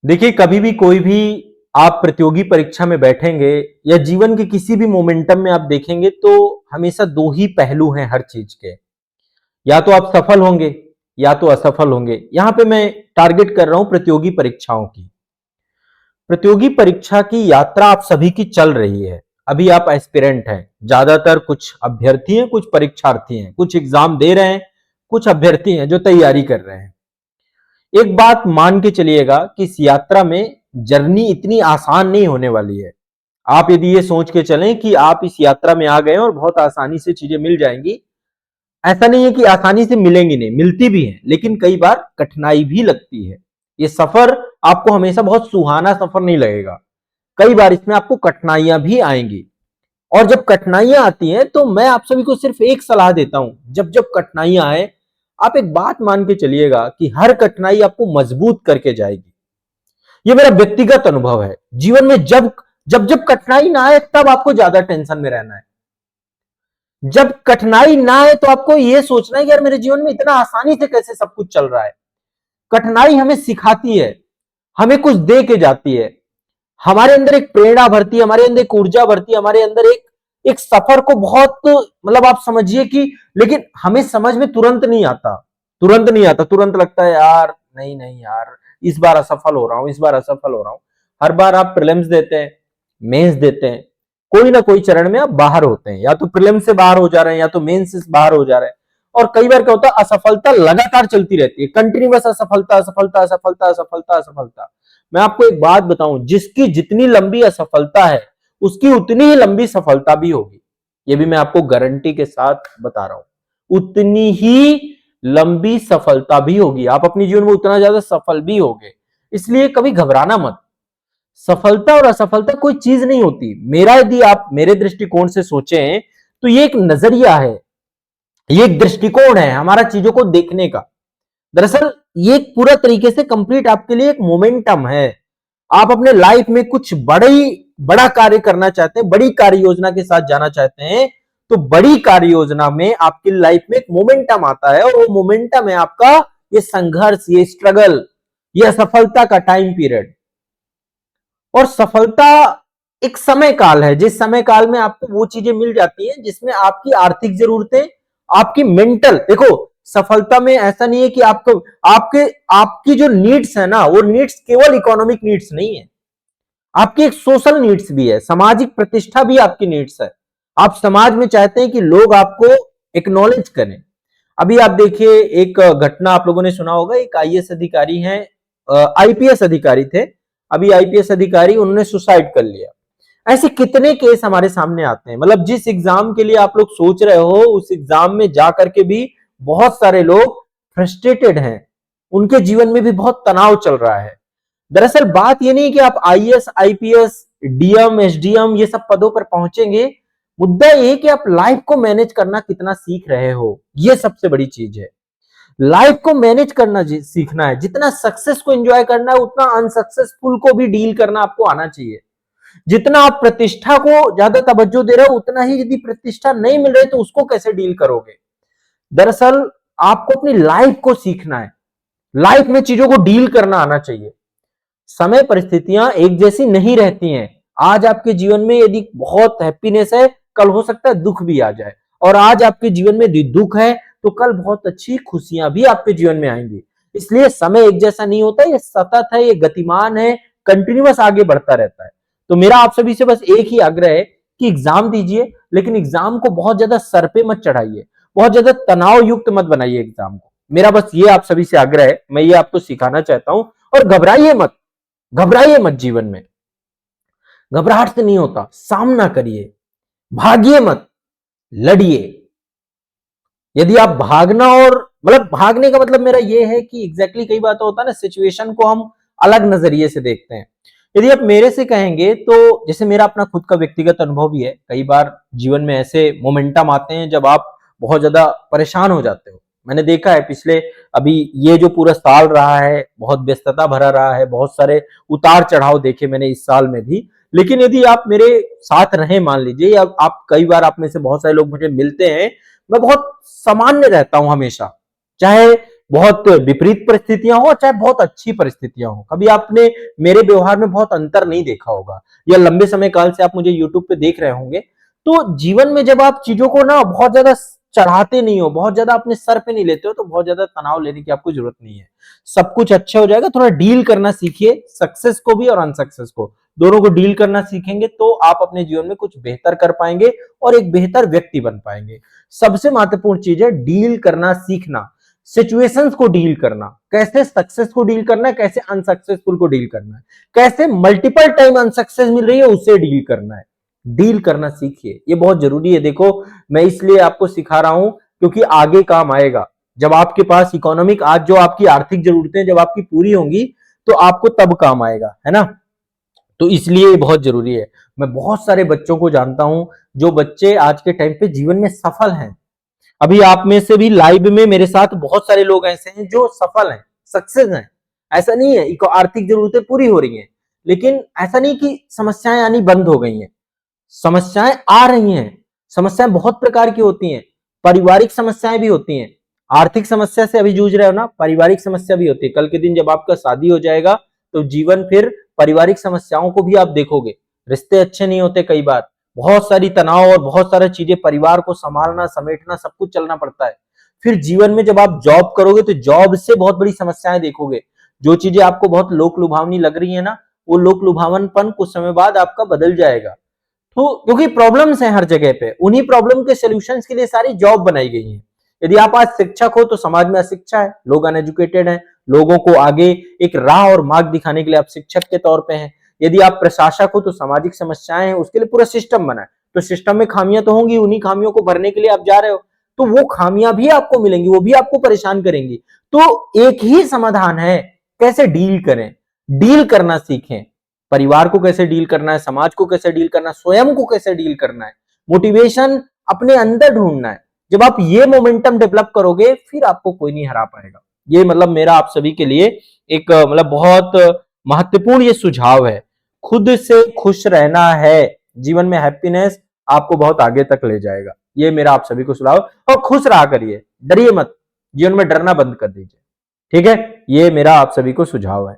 देखिए, कभी भी कोई भी आप प्रतियोगी परीक्षा में बैठेंगे या जीवन के किसी भी मोमेंटम में आप देखेंगे तो हमेशा दो ही पहलू हैं हर चीज के। या तो आप सफल होंगे या तो असफल होंगे। यहां पे मैं टारगेट कर रहा हूं प्रतियोगी परीक्षाओं की। प्रतियोगी परीक्षा की यात्रा आप सभी की चल रही है। अभी आप एस्पिरेंट हैं, ज्यादातर कुछ अभ्यर्थी हैं, कुछ परीक्षार्थी हैं, कुछ एग्जाम दे रहे हैं, कुछ अभ्यर्थी हैं जो तैयारी कर रहे हैं। एक बात मान के चलिएगा कि इस यात्रा में जर्नी इतनी आसान नहीं होने वाली है। आप यदि ये सोच के चलें कि आप इस यात्रा में आ गए और बहुत आसानी से चीजें मिल जाएंगी, ऐसा नहीं है कि आसानी से मिलेंगी नहीं, मिलती भी हैं, लेकिन कई बार कठिनाई भी लगती है। ये सफर आपको हमेशा बहुत सुहाना सफर नहीं लगेगा। कई बार इसमें आपको कठिनाइयां भी आएंगी। और जब कठिनाइयां आती हैं तो मैं आप सभी को सिर्फ एक सलाह देता हूं, जब जब कठिनाइयां आए आप एक बात मान के चलिएगा कि हर कठिनाई आपको मजबूत करके जाएगी। ये मेरा व्यक्तिगत अनुभव है। जीवन में जब जब जब कठिनाई ना आए तब आपको ज्यादा टेंशन में रहना है। जब कठिनाई ना आए तो आपको यह सोचना है कि यार मेरे जीवन में इतना आसानी से कैसे सब कुछ चल रहा है। कठिनाई हमें सिखाती है, हमें कुछ दे के जाती है, हमारे अंदर एक प्रेरणा भरती है, हमारे अंदर एक ऊर्जा भरती है, हमारे अंदर एक एक सफर को बहुत मतलब आप समझिए कि, लेकिन हमें समझ में तुरंत नहीं आता। तुरंत नहीं आता, तुरंत लगता है यार नहीं नहीं यार, इस बार असफल हो रहा हूं, इस बार असफल हो रहा हूं। हर बार आप प्रीलिम्स देते हैं, मेंस देते हैं, कोई ना कोई चरण में आप बाहर होते हैं, या तो प्रीलिम्स से बाहर हो जा रहे हैं या तो मेंस से बाहर हो जा रहे हैं। और कई बार क्या होता है, असफलता लगातार चलती रहती है, कंटिन्यूअस असफलता असफलता असफलता असफलता असफलता। मैं आपको एक बात बताऊं, जिसकी जितनी लंबी असफलता है उसकी उतनी ही लंबी सफलता भी होगी। ये भी मैं आपको गारंटी के साथ बता रहा हूं, उतनी ही लंबी सफलता भी होगी। आप अपने जीवन में उतना ज्यादा सफल भी होगे। इसलिए कभी घबराना मत। सफलता और असफलता कोई चीज नहीं होती। मेरा यदि आप मेरे दृष्टिकोण से सोचें तो ये एक नजरिया है, ये एक दृष्टिकोण है हमारा चीजों को देखने का। दरअसल ये एक पूरा तरीके से कंप्लीट आपके लिए एक मोमेंटम है। आप अपने लाइफ में कुछ बड़ा कार्य करना चाहते हैं, बड़ी कार्य योजना के साथ जाना चाहते हैं, तो बड़ी कार्य योजना में आपकी लाइफ में एक मोमेंटम आता है, और वो मोमेंटम है आपका ये संघर्ष, ये स्ट्रगल, ये असफलता का टाइम पीरियड। और सफलता एक समय काल है, जिस समय काल में आपको वो चीजें मिल जाती हैं जिसमें आपकी आर्थिक जरूरतें, आपकी मेंटल, देखो सफलता में ऐसा नहीं है कि आपको आपके आपकी जो नीड्स है ना, वो नीड्स केवल इकोनॉमिक नीड्स नहीं है, आपकी एक सोशल नीड्स भी है, सामाजिक प्रतिष्ठा भी आपकी नीड्स है। आप समाज में चाहते हैं कि लोग आपको एक्नॉलेज करें। अभी आप देखिए, एक घटना आप लोगों ने सुना होगा, एक आईएएस अधिकारी हैं, आईपीएस अधिकारी थे, अभी आईपीएस अधिकारी, उन्होंने सुसाइड कर लिया। ऐसे कितने केस हमारे सामने आते हैं। मतलब जिस एग्जाम के लिए आप लोग सोच रहे हो उस एग्जाम में जा करके भी बहुत सारे लोग फ्रस्ट्रेटेड हैं, उनके जीवन में भी बहुत तनाव चल रहा है। दरअसल बात यह नहीं कि आप आईएएस आईपीएस डीएम एसडीएम ये सब पदों पर पहुंचेंगे। मुद्दा यह कि आप लाइफ को मैनेज करना कितना सीख रहे हो, यह सबसे बड़ी चीज है। लाइफ को मैनेज करना सीखना है। जितना सक्सेस को एंजॉय करना है उतना अनसक्सेसफुल को भी डील करना आपको आना चाहिए। जितना आप प्रतिष्ठा को ज्यादा तवज्जो दे रहे हो, उतना ही यदि प्रतिष्ठा नहीं मिल रही तो उसको कैसे डील करोगे। दरअसल आपको अपनी लाइफ को सीखना है, लाइफ में चीजों को डील करना आना चाहिए। समय परिस्थितियां एक जैसी नहीं रहती हैं। आज आपके जीवन में यदि बहुत हैप्पीनेस है, कल हो सकता है दुख भी आ जाए, और आज आपके जीवन में यदि दुख है तो कल बहुत अच्छी खुशियां भी आपके जीवन में आएंगी। इसलिए समय एक जैसा नहीं होता, ये सतत है, ये गतिमान है, कंटिन्यूअस आगे बढ़ता रहता है। तो मेरा आप सभी से बस एक ही आग्रह है कि एग्जाम दीजिए, लेकिन एग्जाम को बहुत ज्यादा सर पे मत चढ़ाइए, बहुत ज्यादा तनाव युक्त मत बनाइए एग्जाम को। मेरा बस ये आप सभी से आग्रह है, मैं ये आपको सिखाना चाहता हूं। और घबराइए मत, घबराइए मत। जीवन में घबराहट से नहीं होता, सामना करिए, भागिए मत, लड़िए। यदि आप भागना, और मतलब भागने का मतलब मेरा यह है कि एग्जैक्टली कई बार तो होता है ना, सिचुएशन को हम अलग नजरिए से देखते हैं। यदि आप मेरे से कहेंगे तो जैसे मेरा अपना खुद का व्यक्तिगत अनुभव भी है, कई बार जीवन में ऐसे मोमेंटम आते हैं जब आप बहुत ज्यादा परेशान हो जाते हो। मैंने देखा है पिछले, अभी ये जो पूरा साल रहा है बहुत व्यस्तता भरा रहा है, बहुत सारे उतार चढ़ाव देखे मैंने इस साल में भी। लेकिन यदि आप मेरे साथ रहे, मान लीजिए, या आप कई बार, आप में से बहुत सारे लोग मुझे मिलते हैं, मैं बहुत सामान्य रहता हूं हमेशा। चाहे बहुत विपरीत परिस्थितियां हो चाहे बहुत अच्छी परिस्थितियां हो, कभी आपने मेरे व्यवहार में बहुत अंतर नहीं देखा होगा, या लंबे समय काल से आप मुझे यूट्यूब पे देख रहे होंगे। तो जीवन में जब आप चीजों को ना बहुत ज्यादा चढ़ाते नहीं हो, बहुत ज्यादा अपने सर पे नहीं लेते हो, तो बहुत ज्यादा तनाव लेने की आपको जरूरत नहीं है। सब कुछ अच्छा हो जाएगा। थोड़ा डील करना सीखिए, सक्सेस को भी और अनसक्सेस को, दोनों को डील करना सीखेंगे तो आप अपने जीवन में कुछ बेहतर कर पाएंगे और एक बेहतर व्यक्ति बन पाएंगे। सबसे महत्वपूर्ण चीज है डील करना सीखना, सिचुएशंस को डील करना, कैसे सक्सेस को डील करना है, कैसे अनसक्सेसफुल को डील करना है, कैसे मल्टीपल टाइम अनसक्सेस मिल रही है उससे डील करना है। डील करना सीखिए, ये बहुत जरूरी है। देखो, मैं इसलिए आपको सिखा रहा हूं क्योंकि आगे काम आएगा। जब आपके पास इकोनॉमिक, आज जो आपकी आर्थिक जरूरतें जब आपकी पूरी होंगी तो आपको तब काम आएगा, है ना। तो इसलिए बहुत जरूरी है। मैं बहुत सारे बच्चों को जानता हूं जो बच्चे आज के टाइम पे जीवन में सफल हैं। अभी आप में से भी लाइव में मेरे साथ बहुत सारे लोग ऐसे हैं जो सफल हैं, सक्सेस हैं। ऐसा नहीं है आर्थिक जरूरतें पूरी हो रही हैं, लेकिन ऐसा नहीं कि समस्याएं आनी बंद हो गई हैं। समस्याएं आ रही हैं। समस्याएं बहुत प्रकार की होती हैं। पारिवारिक समस्याएं भी होती हैं। आर्थिक समस्या से अभी जूझ रहे हो ना, पारिवारिक समस्या भी होती है। कल के दिन जब आपका शादी हो जाएगा तो जीवन फिर पारिवारिक समस्याओं को भी आप देखोगे। रिश्ते अच्छे नहीं होते कई बार, बहुत सारी तनाव और बहुत सारी चीजें, परिवार को संभालना, समेटना, सब कुछ चलना पड़ता है। फिर जीवन में जब आप जॉब करोगे तो जॉब से बहुत बड़ी समस्याएं देखोगे। जो चीजें आपको बहुत लोक लुभावनी लग रही है ना, वो लोक लुभावनपन कुछ समय बाद आपका बदल जाएगा। तो क्योंकि प्रॉब्लम्स हैं हर जगह पे, उन्हीं प्रॉब्लम के सॉल्यूशंस के लिए सारी जॉब बनाई गई है। यदि आप आज शिक्षक हो तो समाज में अशिक्षा है, लोग अनएजुकेटेड हैं, लोगों को आगे एक राह और मार्ग दिखाने के लिए आप शिक्षक के तौर पे हैं। यदि आप प्रशासक हो तो सामाजिक समस्याएं हैं, उसके लिए पूरा सिस्टम बना है। तो सिस्टम में खामियां तो होंगी, उन्हीं खामियों को भरने के लिए आप जा रहे हो, तो वो खामियां भी आपको मिलेंगी, वो भी आपको परेशान करेंगी। तो एक ही समाधान है, कैसे डील करें, डील करना सीखें। परिवार को कैसे डील करना है, समाज को कैसे डील करना है, स्वयं को कैसे डील करना है, मोटिवेशन अपने अंदर ढूंढना है। जब आप ये मोमेंटम डेवलप करोगे फिर आपको कोई नहीं हरा पाएगा। ये मतलब मेरा आप सभी के लिए एक मतलब बहुत महत्वपूर्ण ये सुझाव है। खुद से खुश रहना है, जीवन में हैप्पीनेस आपको बहुत आगे तक ले जाएगा। ये मेरा आप सभी को सुझाव। और खुश रहा करिए, डरिए मत, जीवन में डरना बंद कर दीजिए। ठीक है, ये मेरा आप सभी को सुझाव है।